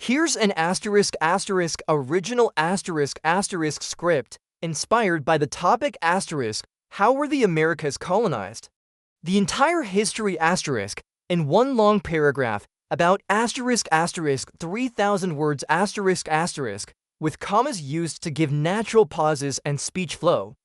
Here's an original script inspired by the topic how were the Americas colonized? The entire history in one long paragraph about 3,000 words with commas used to give natural pauses and speech flow.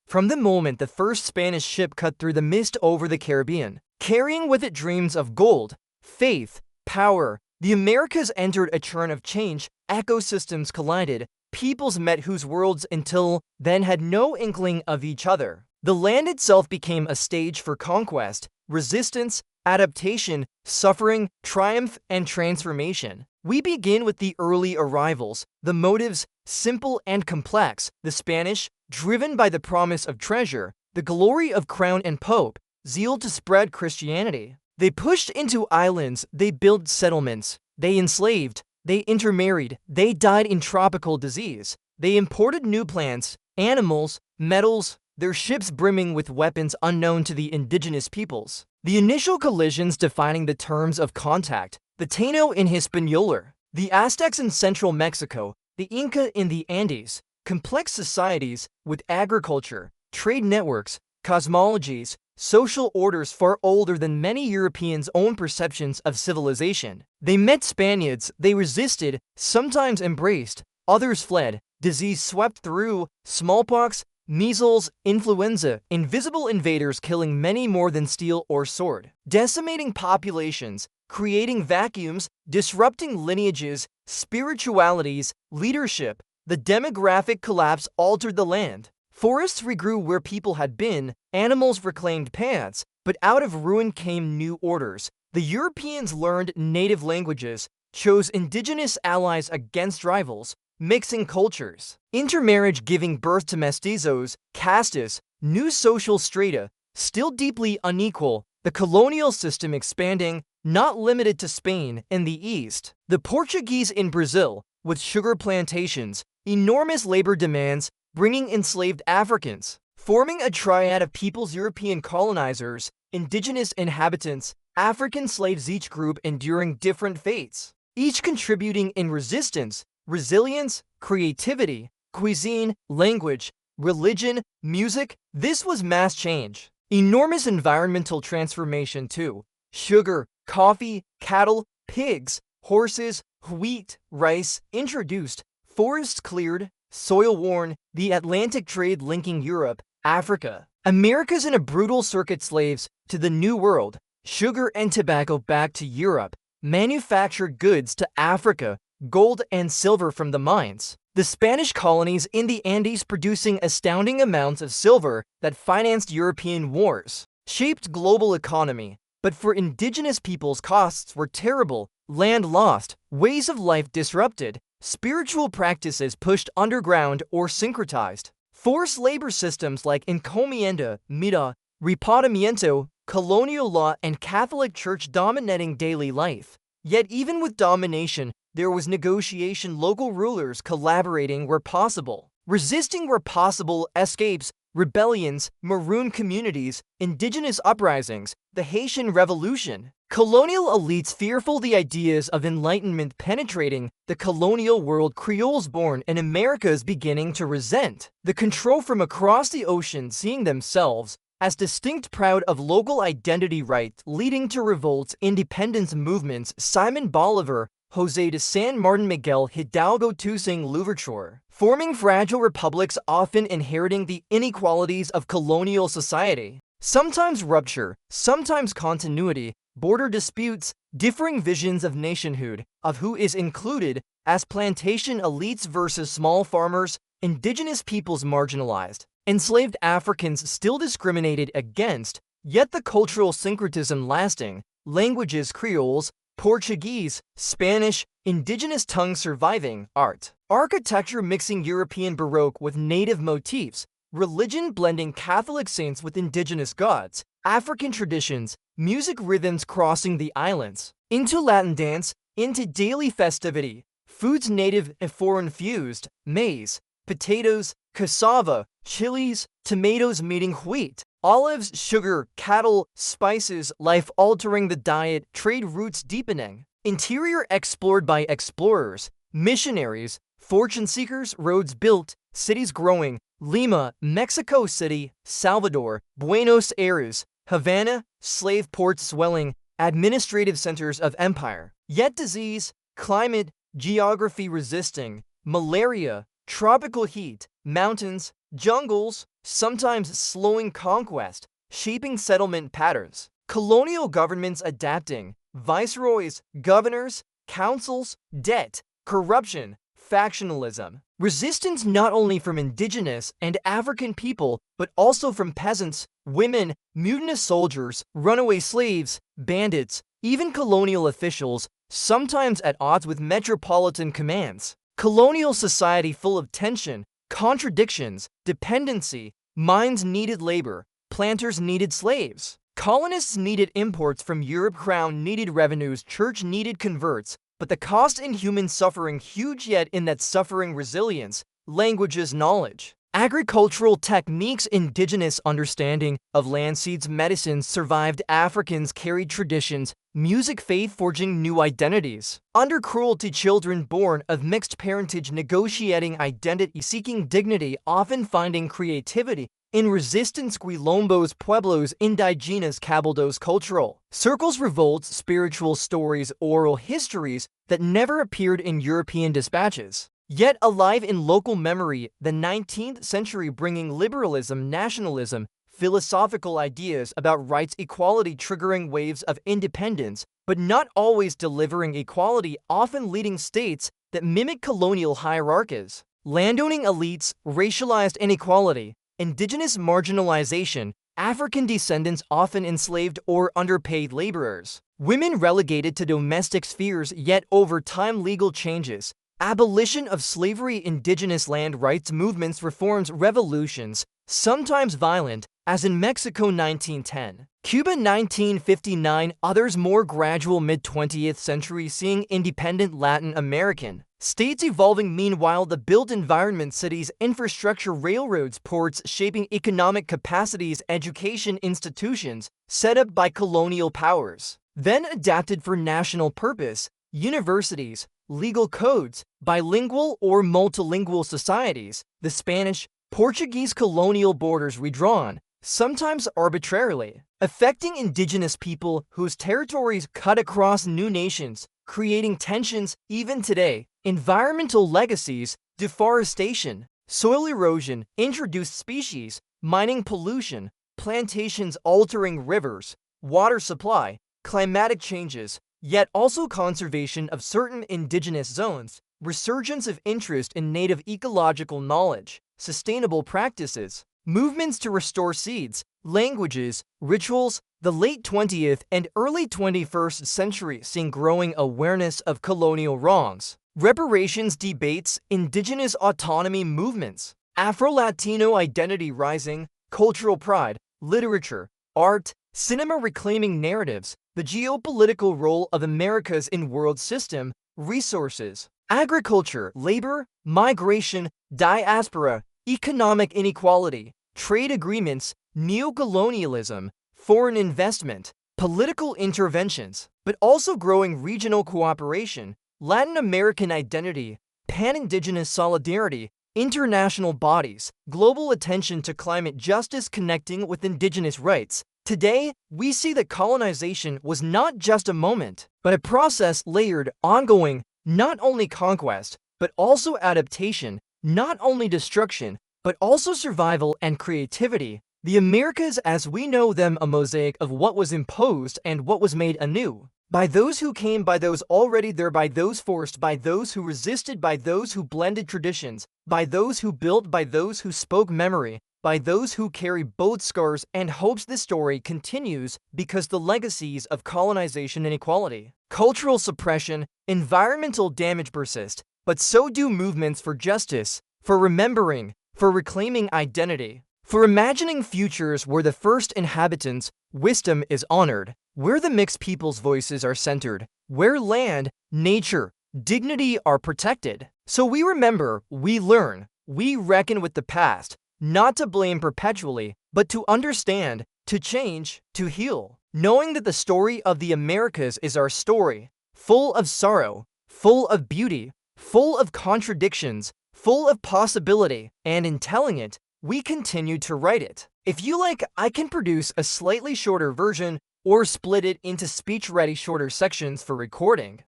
From the moment the first Spanish ship cut through the mist over the Caribbean, carrying with it dreams of gold, faith, power, the Americas entered a churn of change, ecosystems collided, peoples met whose worlds until then had no inkling of each other. The land itself became a stage for conquest, resistance, adaptation, suffering, triumph, and transformation. We begin with the early arrivals, the motives, simple and complex, the Spanish, driven by the promise of treasure, the glory of crown and pope, zeal to spread Christianity. They pushed into islands, they built settlements, they enslaved, they intermarried, they died in tropical disease, they imported new plants, animals, metals, their ships brimming with weapons unknown to the indigenous peoples. The initial collisions defining the terms of contact, the Taíno in Hispaniola, the Aztecs in central Mexico, the Inca in the Andes, complex societies with agriculture, trade networks, cosmologies, social orders far older than many Europeans' own perceptions of civilization. They met Spaniards, they resisted, sometimes embraced, others fled, disease swept through, smallpox, measles, influenza, invisible invaders killing many more than steel or sword, decimating populations, creating vacuums, disrupting lineages, spiritualities, leadership. The demographic collapse altered the land. Forests regrew where people had been, animals reclaimed paths, but out of ruin came new orders. The Europeans learned native languages, chose indigenous allies against rivals, mixing cultures. Intermarriage giving birth to mestizos, castes, new social strata, still deeply unequal, the colonial system expanding, not limited to Spain and the East. The Portuguese in Brazil, with sugar plantations, enormous labor demands, bringing enslaved Africans, forming a triad of peoples: European colonizers, indigenous inhabitants, African slaves, each group enduring different fates, each contributing in resistance, resilience, creativity, cuisine, language, religion, music. This was mass change. Enormous environmental transformation too. Sugar, coffee, cattle, pigs, horses, wheat, rice introduced, forests cleared, soil worn, the Atlantic trade linking Europe, Africa, Americas in a brutal circuit, slaves to the New World, sugar and tobacco back to Europe, manufactured goods to Africa, gold and silver from the mines. The Spanish colonies in the Andes producing astounding amounts of silver that financed European wars, shaped global economy, but for indigenous peoples costs were terrible, land lost, ways of life disrupted, spiritual practices pushed underground or syncretized. Forced labor systems like encomienda, mira, repartimiento, colonial law, and Catholic Church dominating daily life. Yet even with domination, there was negotiation, local rulers collaborating where possible, resisting where possible, escapes, rebellions, maroon communities, indigenous uprisings, the Haitian Revolution. Colonial elites fearful the ideas of enlightenment penetrating the colonial world, Creoles born in Americas beginning to resent the control from across the ocean, seeing themselves as distinct, proud of local identity, right, leading to revolts, independence movements. Simón Bolívar, José de San Martín, Miguel Hidalgo, Toussaint Louverture, forming fragile republics, often inheriting the inequalities of colonial society. Sometimes rupture, sometimes continuity, border disputes, differing visions of nationhood, of who is included, as plantation elites versus small farmers, indigenous peoples marginalized, enslaved Africans still discriminated against, yet the cultural syncretism lasting, languages Creoles, Portuguese, Spanish, indigenous tongues surviving, art, architecture mixing European Baroque with native motifs, religion blending Catholic saints with indigenous gods, African traditions, music rhythms crossing the islands, into Latin dance, into daily festivity, foods native and foreign fused, maize, potatoes, cassava, chilies, tomatoes meeting wheat, olives, sugar, cattle, spices, life altering the diet, trade routes deepening, interior explored by explorers, missionaries, fortune seekers, roads built, cities growing, Lima, Mexico City, Salvador, Buenos Aires, Havana, slave ports swelling, administrative centers of empire. Yet disease, climate, geography resisting, malaria, tropical heat, mountains, jungles, sometimes slowing conquest, shaping settlement patterns, colonial governments adapting, viceroys, governors, councils, debt, corruption, factionalism. Resistance not only from indigenous and African people, but also from peasants, women, mutinous soldiers, runaway slaves, bandits, even colonial officials, sometimes at odds with metropolitan commands. Colonial society full of tension, contradictions, dependency, mines needed labor, planters needed slaves. Colonists needed imports from Europe, crown needed revenues, church needed converts, but the cost in human suffering huge, yet in that suffering resilience, languages, knowledge, agricultural techniques, indigenous understanding of land seeds, medicines survived. Africans carried traditions, music, faith, forging new identities. Under cruelty, children born of mixed parentage negotiating identity, seeking dignity, often finding creativity in resistance. Quilombos, pueblos, indigenous, cabildos, cultural circles, revolts, spiritual stories, oral histories that never appeared in European dispatches, yet alive in local memory. The 19th century bringing liberalism, nationalism, philosophical ideas about rights, equality, triggering waves of independence, but not always delivering equality, often leading states that mimic colonial hierarchies, landowning elites, racialized inequality, indigenous marginalization, African descendants often enslaved or underpaid laborers, women relegated to domestic spheres, yet over time legal changes, abolition of slavery, indigenous land rights movements, reforms, revolutions, sometimes violent, as in Mexico 1910, Cuba 1959, others more gradual. Mid-20th century seeing independent Latin American states evolving. Meanwhile, the built environment, cities, infrastructure, railroads, ports, shaping economic capacities, education institutions set up by colonial powers, then adapted for national purpose, universities, legal codes, bilingual or multilingual societies, the Spanish, Portuguese colonial borders redrawn, sometimes arbitrarily, affecting indigenous people whose territories cut across new nations, creating tensions even today. Environmental legacies, deforestation, soil erosion, introduced species, mining pollution, plantations altering rivers, water supply, climatic changes, yet also conservation of certain indigenous zones, resurgence of interest in native ecological knowledge, sustainable practices, movements to restore seeds, languages, rituals. The late 20th and early 21st century seeing growing awareness of colonial wrongs, reparations debates, indigenous autonomy movements, Afro-Latino identity rising, cultural pride, literature, art, cinema reclaiming narratives, the geopolitical role of Americas in world system, resources, agriculture, labor, migration, diaspora, economic inequality, trade agreements, neo-colonialism, foreign investment, political interventions, but also growing regional cooperation, Latin American identity, pan-indigenous solidarity, international bodies, global attention to climate justice connecting with indigenous rights. Today, we see that colonization was not just a moment, but a process layered, ongoing, not only conquest, but also adaptation, not only destruction, but also survival and creativity. The Americas as we know them, a mosaic of what was imposed and what was made anew. By those who came, by those already there, by those forced, by those who resisted, by those who blended traditions, by those who built, by those who spoke memory, by those who carry both scars and hopes. This story continues because the legacies of colonization, inequality, cultural suppression, environmental damage persist, but so do movements for justice, for remembering, for reclaiming identity, for imagining futures where the first inhabitants' wisdom is honored, where the mixed people's voices are centered, where land, nature, dignity are protected. So we remember, we learn, we reckon with the past, not to blame perpetually, but to understand, to change, to heal. Knowing that the story of the Americas is our story, full of sorrow, full of beauty, full of contradictions, full of possibility, and in telling it, we continue to write it. If you like, I can produce a slightly shorter version or split it into speech-ready shorter sections for recording.